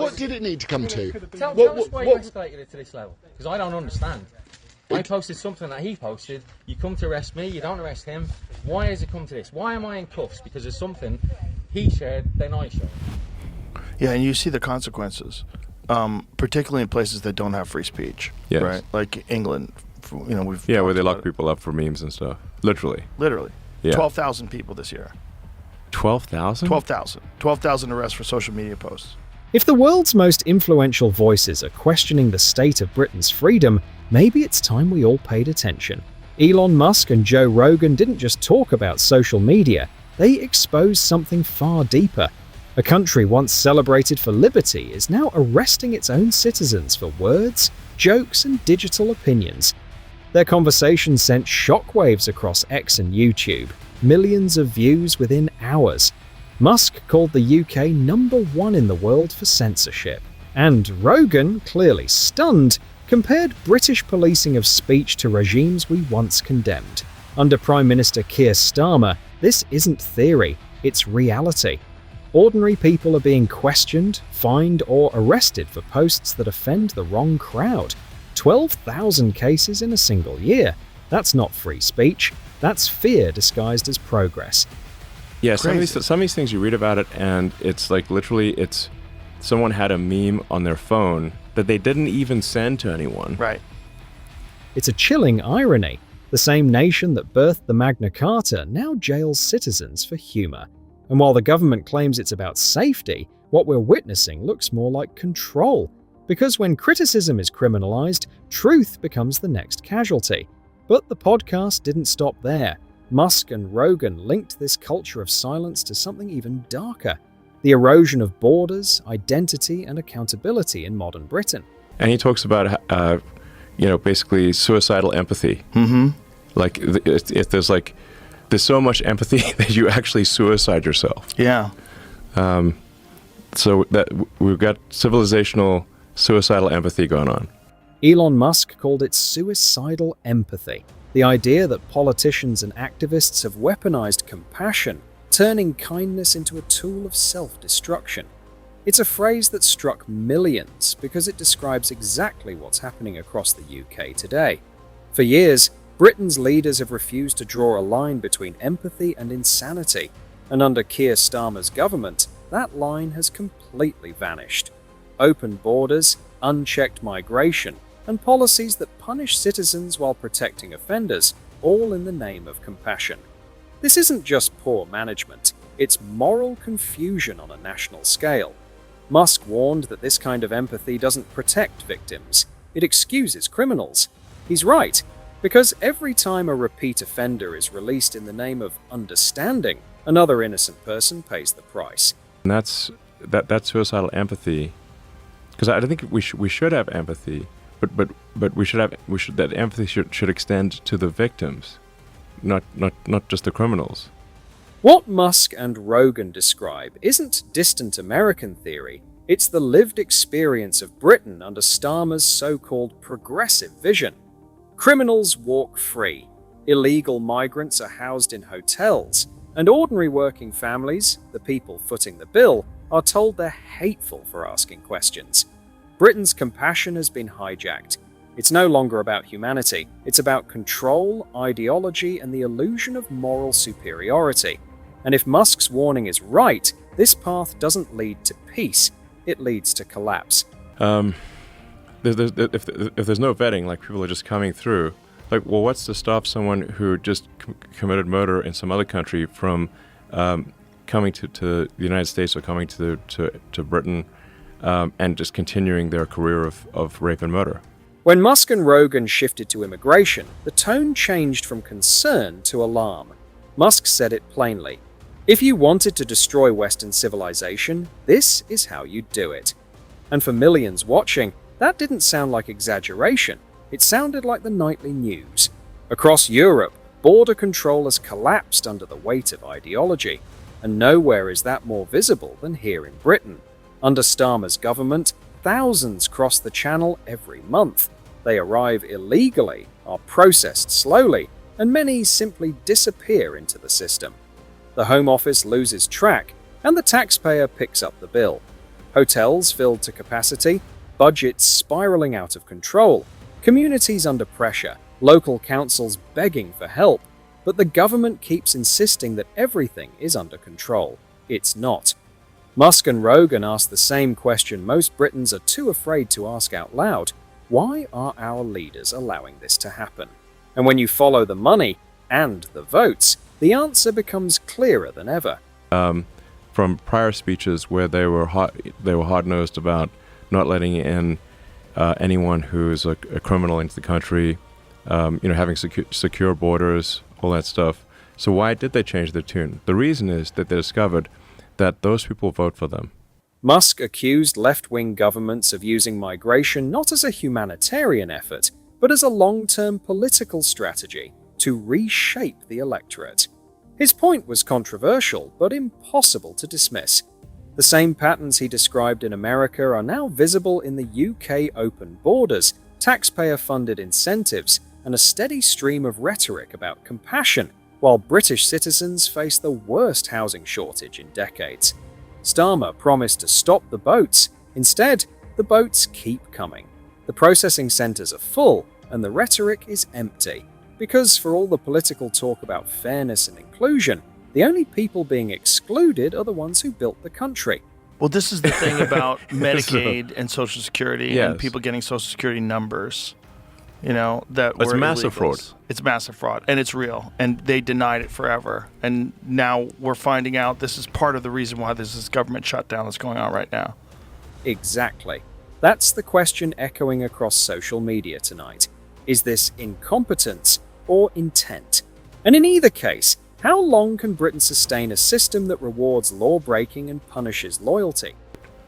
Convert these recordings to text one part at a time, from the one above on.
What did it need to come to? Tell us why you escalated it to this level, because I don't understand. I posted something that he posted, you come to arrest me, you don't arrest him. Why has it come to this? Why am I in cuffs? Because there's something he shared, then I shared. Yeah, and you see the consequences, particularly in places that don't have free speech, right? Like England, where they lock people up for memes and stuff. Literally. Yeah. 12,000 people this year. 12,000? 12,000 arrests for social media posts. If the world's most influential voices are questioning the state of Britain's freedom, maybe it's time we all paid attention. Elon Musk and Joe Rogan didn't just talk about social media, they exposed something far deeper. A country once celebrated for liberty is now arresting its own citizens for words, jokes, and digital opinions. Their conversation sent shockwaves across X and YouTube, millions of views within hours. Musk called the UK #1 in the world for censorship, and Rogan, clearly stunned, compared British policing of speech to regimes we once condemned. Under Prime Minister Keir Starmer, this isn't theory, it's reality. Ordinary people are being questioned, fined, or arrested for posts that offend the wrong crowd. 12,000 cases in a single year. That's not free speech, that's fear disguised as progress. Yeah, some of these things you read about it, and it's like literally it's someone had a meme on their phone that they didn't even send to anyone. Right. It's a chilling irony. The same nation that birthed the Magna Carta now jails citizens for humor. And while the government claims it's about safety, what we're witnessing looks more like control. Because when criticism is criminalized, truth becomes the next casualty. But the podcast didn't stop there. Musk and Rogan linked this culture of silence to something even darker: the erosion of borders, identity, and accountability in modern Britain. And he talks about, basically suicidal empathy. Mm-hmm. Like, if there's so much empathy that you actually suicide yourself. Yeah. So that we've got civilizational suicidal empathy going on. Elon Musk called it suicidal empathy, the idea that politicians and activists have weaponized compassion, turning kindness into a tool of self-destruction. It's a phrase that struck millions because it describes exactly what's happening across the UK today. For years, Britain's leaders have refused to draw a line between empathy and insanity, and under Keir Starmer's government, that line has completely vanished. Open borders, unchecked migration, and policies that punish citizens while protecting offenders, all in the name of compassion. This isn't just poor management, it's moral confusion on a national scale. Musk warned that this kind of empathy doesn't protect victims, it excuses criminals. He's right, because every time a repeat offender is released in the name of understanding, another innocent person pays the price. And that's suicidal empathy, because I think we should have empathy, but that empathy should extend to the victims, not just the criminals. What Musk and Rogan describe isn't distant American theory, it's the lived experience of Britain under Starmer's so-called progressive vision. Criminals walk free, illegal migrants are housed in hotels, and ordinary working families, the people footing the bill, are told they're hateful for asking questions. Britain's compassion has been hijacked. It's no longer about humanity, it's about control, ideology, and the illusion of moral superiority. And if Musk's warning is right, this path doesn't lead to peace, it leads to collapse. If there's no vetting, like people are just coming through, what's to stop someone who just committed murder in some other country from coming to the United States or coming to Britain and just continuing their career of rape and murder? When Musk and Rogan shifted to immigration, the tone changed from concern to alarm. Musk said it plainly: if you wanted to destroy Western civilization, this is how you do it. And for millions watching, that didn't sound like exaggeration, it sounded like the nightly news. Across Europe, border control has collapsed under the weight of ideology, and nowhere is that more visible than here in Britain. Under Starmer's government, thousands cross the channel every month. They arrive illegally, are processed slowly, and many simply disappear into the system. The Home Office loses track, and the taxpayer picks up the bill. Hotels filled to capacity, budgets spiraling out of control, communities under pressure, local councils begging for help. But the government keeps insisting that everything is under control. It's not. Musk and Rogan ask the same question most Britons are too afraid to ask out loud. Why are our leaders allowing this to happen? And when you follow the money and the votes, the answer becomes clearer than ever. From prior speeches where they were hard-nosed about not letting in anyone who's a criminal into the country, having secure borders, all that stuff. So why did they change their tune? The reason is that they discovered that those people vote for them. Musk accused left-wing governments of using migration not as a humanitarian effort, but as a long-term political strategy to reshape the electorate. His point was controversial, but impossible to dismiss. The same patterns he described in America are now visible in the UK open borders, taxpayer-funded incentives, and a steady stream of rhetoric about compassion, while British citizens face the worst housing shortage in decades. Starmer promised to stop the boats. Instead, the boats keep coming. The processing centres are full, and the rhetoric is empty. Because for all the political talk about fairness and inclusion, the only people being excluded are the ones who built the country. Well, this is the thing about Medicaid and Social Security Yes. and people getting Social Security numbers. That It's were massive illegals. fraud. It's massive fraud, and it's real. And they denied it forever. And now we're finding out this is part of the reason why there's this government shutdown that's going on right now. Exactly. That's the question echoing across social media tonight. Is this incompetence or intent? And in either case, how long can Britain sustain a system that rewards law-breaking and punishes loyalty?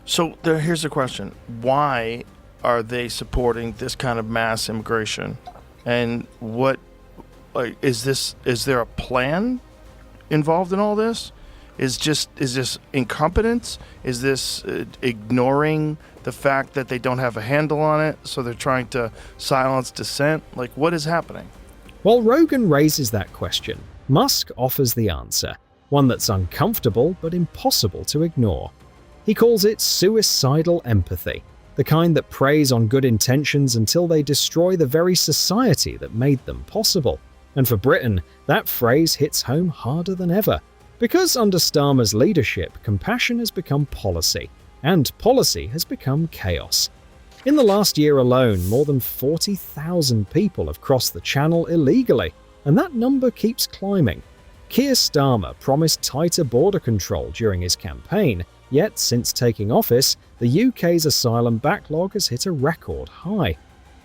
So here's the question. Why are they supporting this kind of mass immigration? And is there a plan involved in all this? Is this incompetence? Is this ignoring the fact that they don't have a handle on it, so they're trying to silence dissent? What is happening? While Rogan raises that question, Musk offers the answer, one that's uncomfortable but impossible to ignore. He calls it suicidal empathy, the kind that preys on good intentions until they destroy the very society that made them possible. And for Britain, that phrase hits home harder than ever. Because under Starmer's leadership, compassion has become policy, and policy has become chaos. In the last year alone, more than 40,000 people have crossed the channel illegally, and that number keeps climbing. Keir Starmer promised tighter border control during his campaign, yet since taking office, the UK's asylum backlog has hit a record high.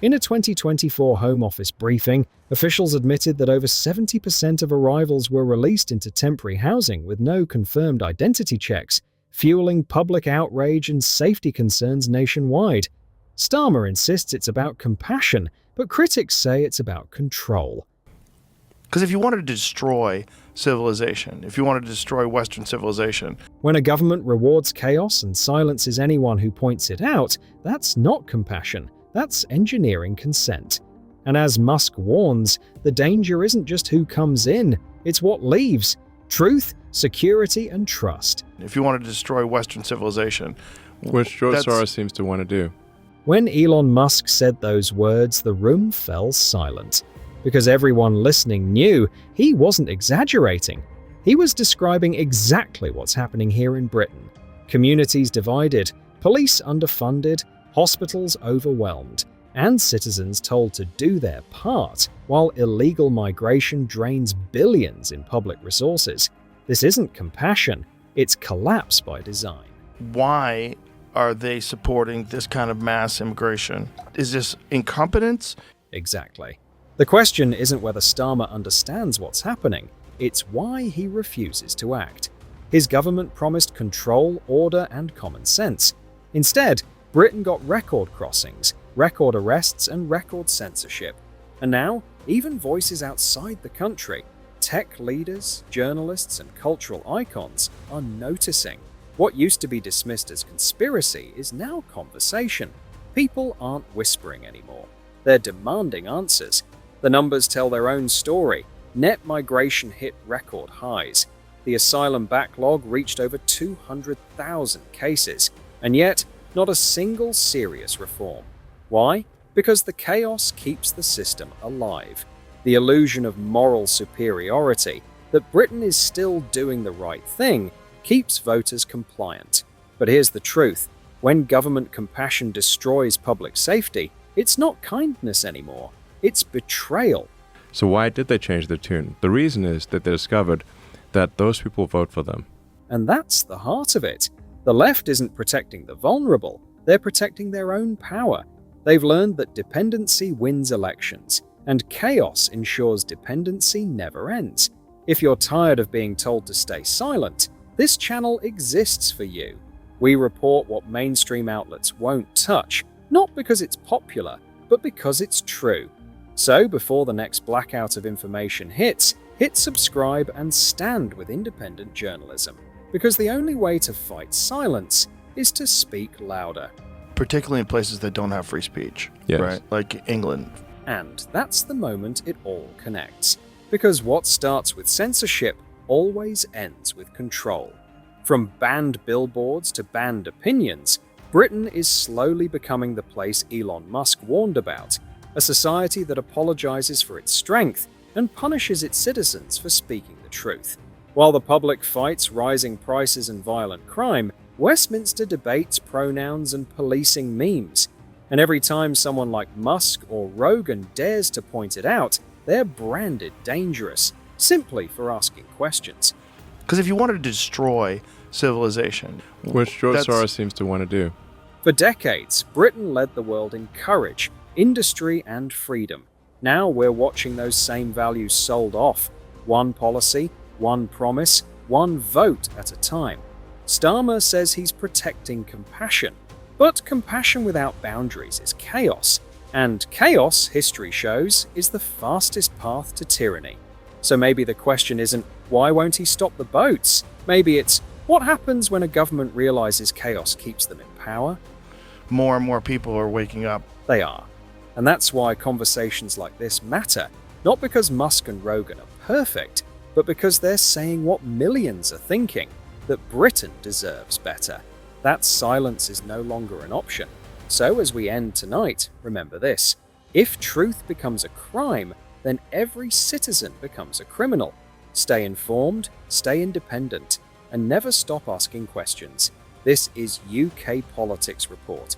In a 2024 Home Office briefing, officials admitted that over 70% of arrivals were released into temporary housing with no confirmed identity checks, fueling public outrage and safety concerns nationwide. Starmer insists it's about compassion, but critics say it's about control. Because if you wanted to destroy civilization, if you wanted to destroy Western civilization... When a government rewards chaos and silences anyone who points it out, that's not compassion, that's engineering consent. And as Musk warns, the danger isn't just who comes in, it's what leaves. Truth, security, and trust. If you wanted to destroy Western civilization... Which George Soros seems to want to do. When Elon Musk said those words, the room fell silent. Because everyone listening knew he wasn't exaggerating. He was describing exactly what's happening here in Britain. Communities divided, police underfunded, hospitals overwhelmed, and citizens told to do their part, while illegal migration drains billions in public resources. This isn't compassion, it's collapse by design. Why are they supporting this kind of mass immigration? Is this incompetence? Exactly. The question isn't whether Starmer understands what's happening, it's why he refuses to act. His government promised control, order, and common sense. Instead, Britain got record crossings, record arrests, and record censorship. And now, even voices outside the country, tech leaders, journalists, and cultural icons are noticing. What used to be dismissed as conspiracy is now conversation. People aren't whispering anymore. They're demanding answers. The numbers tell their own story. Net migration hit record highs. The asylum backlog reached over 200,000 cases. And yet, not a single serious reform. Why? Because the chaos keeps the system alive. The illusion of moral superiority, that Britain is still doing the right thing, keeps voters compliant. But here's the truth. When government compassion destroys public safety, it's not kindness anymore. It's betrayal. So why did they change their tune? The reason is that they discovered that those people vote for them. And that's the heart of it. The left isn't protecting the vulnerable, they're protecting their own power. They've learned that dependency wins elections, and chaos ensures dependency never ends. If you're tired of being told to stay silent, this channel exists for you. We report what mainstream outlets won't touch, not because it's popular, but because it's true. So before the next blackout of information hits, hit subscribe and stand with independent journalism. Because the only way to fight silence is to speak louder. Particularly in places that don't have free speech, Yes. right? Like England. And that's the moment it all connects. Because what starts with censorship always ends with control. From banned billboards to banned opinions, Britain is slowly becoming the place Elon Musk warned about, a society that apologizes for its strength and punishes its citizens for speaking the truth. While the public fights rising prices and violent crime, Westminster debates pronouns and policing memes. And every time someone like Musk or Rogan dares to point it out, they're branded dangerous, simply for asking questions. Because if you wanted to destroy civilization, Which George that's- Soros seems to want to do. For decades, Britain led the world in courage, industry, and freedom. Now we're watching those same values sold off. One policy, one promise, one vote at a time. Starmer says he's protecting compassion. But compassion without boundaries is chaos. And chaos, history shows, is the fastest path to tyranny. So maybe the question isn't, why won't he stop the boats? Maybe it's, what happens when a government realizes chaos keeps them in power? more and more people are waking up. They are. And that's why conversations like this matter, not because Musk and Rogan are perfect, but because they're saying what millions are thinking, that Britain deserves better. That silence is no longer an option. So as we end tonight, remember this. If truth becomes a crime, then every citizen becomes a criminal. Stay informed, stay independent, and never stop asking questions. This is UK Politics Report.